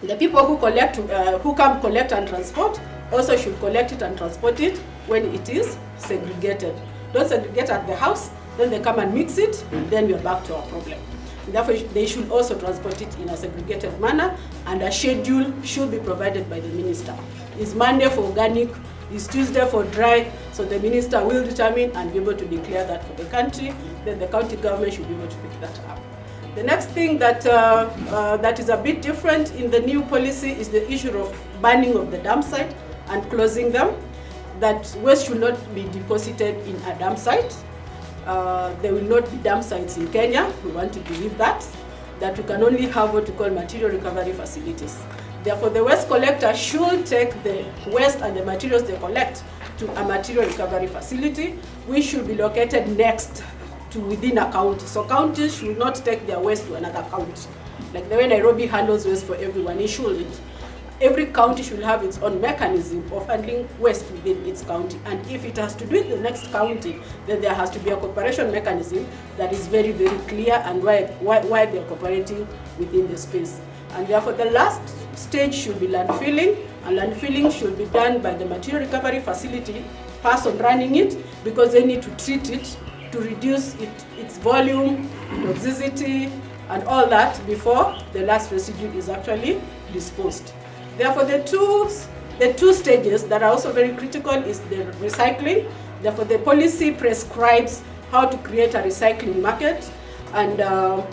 The people who come collect and transport also should collect it and transport it when it is segregated. Don't segregate at the house, then they come and mix it, then we are back to our problem. Therefore, they should also transport it in a segregated manner, and a schedule should be provided by the minister. It's Monday for organic, it's Tuesday for dry, so the minister will determine and be able to declare that for the country. Then the county government should be able to pick that up. The next thing that is a bit different in the new policy is the issue of banning of the dump site and closing them. That waste should not be deposited in a dump site. There will not be dump sites in Kenya. We want to believe that we can only have what we call material recovery facilities. Therefore, the waste collector should take the waste and the materials they collect to a material recovery facility, which should be located next to within a county. So counties should not take their waste to another county. Like the way Nairobi handles waste for everyone, it shouldn't. Every county should have its own mechanism of handling waste within its county. And if it has to do it in the next county, then there has to be a cooperation mechanism that is very, very clear and why they're cooperating within the space. And therefore, the last stage should be landfilling, and landfilling should be done by the material recovery facility person running it, because they need to treat it to reduce its volume, toxicity, and all that before the last residue is actually disposed. Therefore, the two stages that are also very critical is the recycling. Therefore, the policy prescribes how to create a recycling market and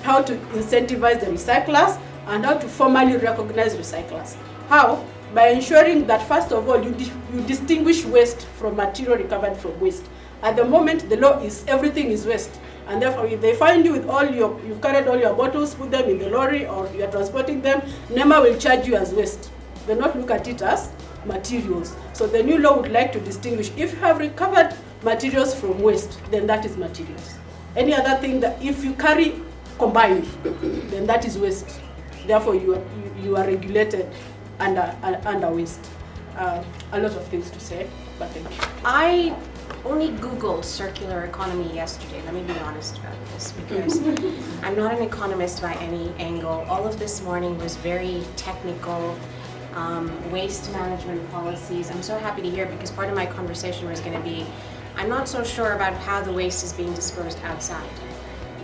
how to incentivize the recyclers and how to formally recognize recyclers. How? By ensuring that, first of all, you distinguish waste from material recovered from waste. At the moment, the law is everything is waste. And therefore, if they find you with you've carried all your bottles, put them in the lorry, or you're transporting them, NEMA will charge you as waste. They not look at it as materials. So the new law would like to distinguish. If you have recovered materials from waste, then that is materials. Any other thing that if you carry combined, then that is waste. Therefore, you are regulated under waste. A lot of things to say, but thank you. I only Googled circular economy yesterday. Let me be honest about this, because I'm not an economist by any angle. All of this morning was very technical. Waste management policies. I'm so happy to hear, because part of my conversation was going to be, I'm not so sure about how the waste is being disposed outside.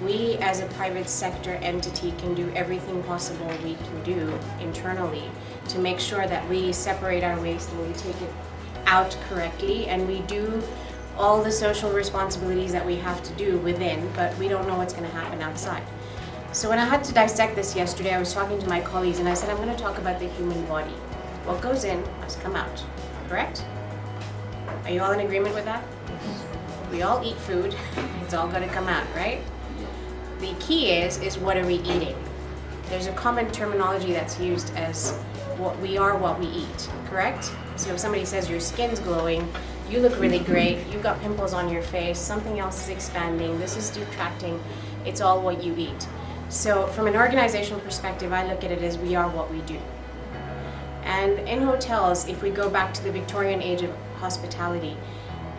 We as a private sector entity can do everything possible we can do internally to make sure that we separate our waste and we take it out correctly, and we do all the social responsibilities that we have to do within, but we don't know what's going to happen outside. So when I had to dissect this yesterday, I was talking to my colleagues and I said, I'm going to talk about the human body. What goes in must come out, correct? Are you all in agreement with that? We all eat food, it's all going to come out, right? The key is what are we eating? There's a common terminology that's used as what we eat, correct? So if somebody says your skin's glowing, you look really great, you've got pimples on your face, something else is expanding, this is detracting, it's all what you eat. So from an organizational perspective, I look at it as we are what we do. And in hotels, if we go back to the Victorian age of hospitality,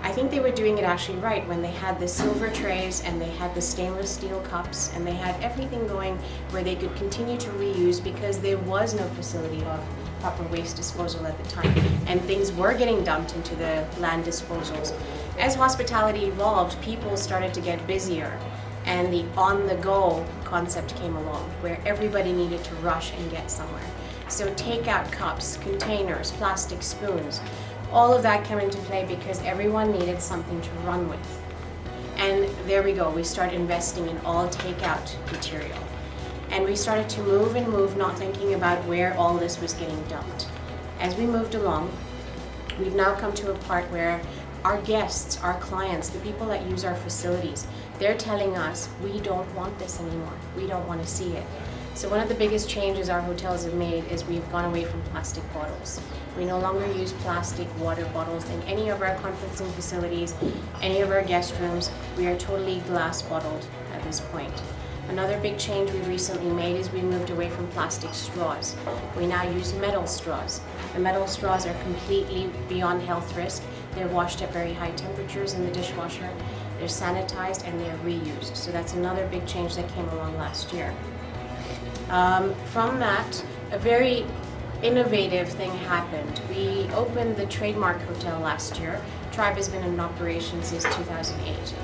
I think they were doing it actually right when they had the silver trays and they had the stainless steel cups and they had everything going where they could continue to reuse, because there was no facility of proper waste disposal at the time, and things were getting dumped into the land disposals. As hospitality evolved, people started to get busier, and the on-the-go concept came along where everybody needed to rush and get somewhere. So takeout cups, containers, plastic spoons, all of that came into play because everyone needed something to run with. And there we go, we started investing in all takeout material. And we started to move and move, not thinking about where all this was getting dumped. As we moved along, we've now come to a part where our guests, our clients, the people that use our facilities, they're telling us, we don't want this anymore. We don't want to see it. So one of the biggest changes our hotels have made is we've gone away from plastic bottles. We no longer use plastic water bottles in any of our conferencing facilities, any of our guest rooms. We are totally glass bottled at this point. Another big change we recently made is we moved away from plastic straws. We now use metal straws. The metal straws are completely beyond health risk. They're washed at very high temperatures in the dishwasher. They're sanitized and they're reused. So that's another big change that came along last year. From that, a very innovative thing happened. We opened the Trademark Hotel last year. Tribe has been in operation since 2008.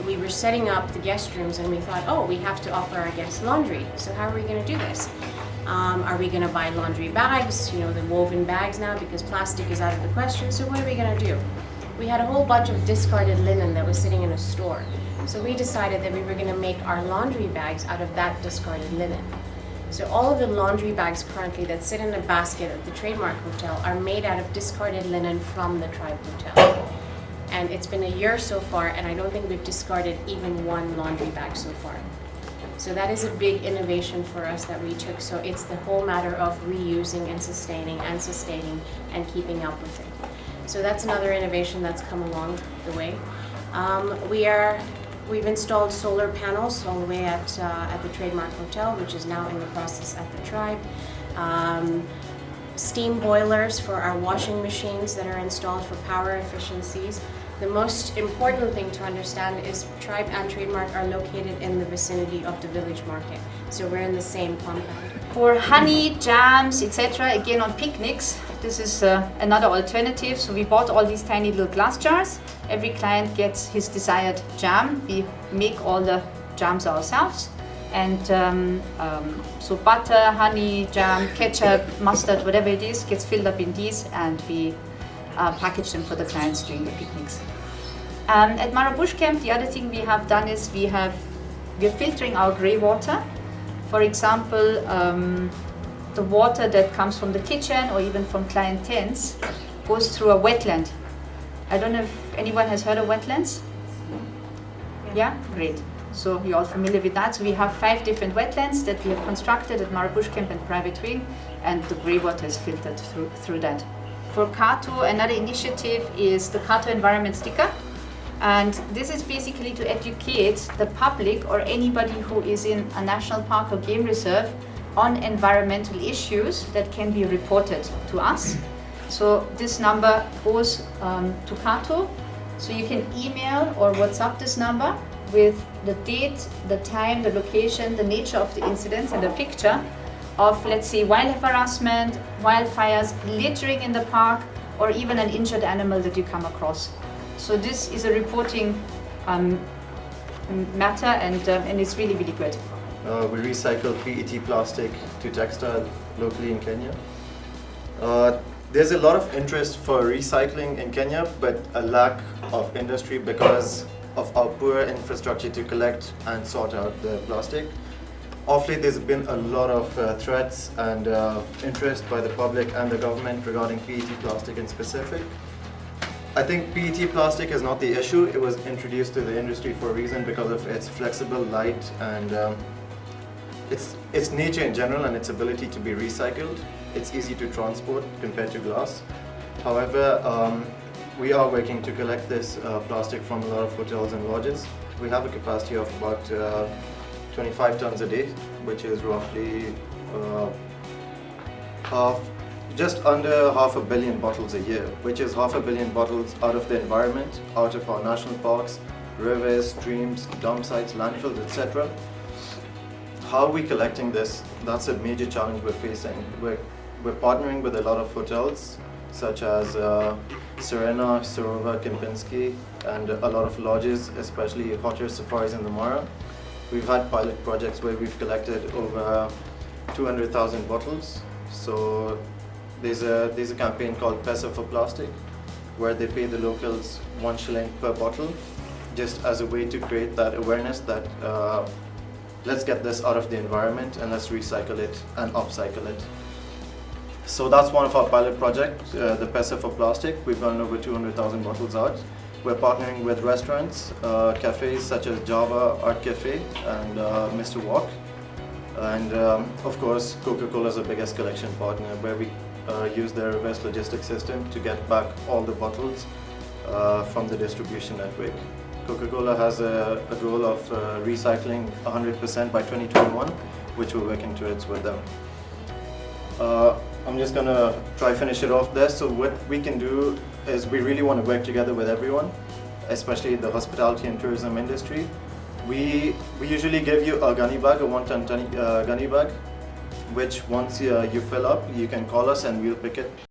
We were setting up the guest rooms and we thought, oh, we have to offer our guests laundry. So how are we going to do this? Are we going to buy laundry bags, you know, the woven bags now, because plastic is out of the question? So what are we going to do? We had a whole bunch of discarded linen that was sitting in a store. So we decided that we were going to make our laundry bags out of that discarded linen. So all of the laundry bags currently that sit in a basket at the Trademark Hotel are made out of discarded linen from the Tribe Hotel. And it's been a year so far, and I don't think we've discarded even one laundry bag so far. So that is a big innovation for us that we took. So it's the whole matter of reusing and sustaining and keeping up with it. So that's another innovation that's come along the way. We've installed solar panels all the way at the Trademark Hotel, which is now in the process at the Tribe. Steam boilers for our washing machines that are installed for power efficiencies. The most important thing to understand is Tribe and Trademark are located in the vicinity of the village market. So we're in the same compound. For honey, jams, etc., again on picnics, this is another alternative. So we bought all these tiny little glass jars. Every client gets his desired jam. We make all the jams ourselves. And so butter, honey, jam, ketchup, mustard, whatever it is, gets filled up in these, and we package them for the clients during the picnics. At Marabush Camp, the other thing we have done is we're filtering our grey water. For example, the water that comes from the kitchen or even from client tents goes through a wetland. I don't know if anyone has heard of wetlands? Yeah? Great. So you're all familiar with that. So we have 5 different wetlands that we have constructed at Marabush Camp and Private Wing, and the grey water is filtered through that. For Kato, another initiative is the Kato Environment Sticker. And this is basically to educate the public or anybody who is in a national park or game reserve on environmental issues that can be reported to us. So this number goes to Kato. So you can email or WhatsApp this number with the date, the time, the location, the nature of the incidents, and a picture of, let's say, wildlife harassment, wildfires, littering in the park, or even an injured animal that you come across. So this is a reporting matter, and it's really, really good. We recycle PET plastic to textile locally in Kenya. There's a lot of interest for recycling in Kenya, but a lack of industry because of our poor infrastructure to collect and sort out the plastic. Of late, there's been a lot of threats and interest by the public and the government regarding PET plastic in specific. I think PET plastic is not the issue. It was introduced to the industry for a reason because of its flexible, light, and its nature in general and its ability to be recycled. It's easy to transport compared to glass. However, we are working to collect this plastic from a lot of hotels and lodges. We have a capacity of about 25 tons a day, which is roughly just under 500 million bottles a year, which is 500 million bottles out of the environment, out of our national parks, rivers, streams, dump sites, landfills, etc. How are we collecting this? That's a major challenge we're facing. We're partnering with a lot of hotels, such as Serena, Sarova, Kempinski, and a lot of lodges, especially Hot Air Safaris in the Mara. We've had pilot projects where we've collected over 200,000 bottles. So there's a campaign called Pesa for Plastic, where they pay the locals 1 shilling per bottle, just as a way to create that awareness that let's get this out of the environment and let's recycle it and upcycle it. So that's one of our pilot projects, the Pesa for Plastic. We've gotten over 200,000 bottles out. We're partnering with restaurants, cafes such as Java Art Cafe and Mr. Walk. And of course, Coca-Cola is the biggest collection partner, where we use their reverse logistics system to get back all the bottles from the distribution network. Coca-Cola has a goal of recycling 100% by 2021, which we're working towards with them. I'm just gonna try finish it off there. So what we can do is we really want to work together with everyone, especially the hospitality and tourism industry. We usually give you a gunny bag, a 1-ton gunny bag, which once you fill up, you can call us and we'll pick it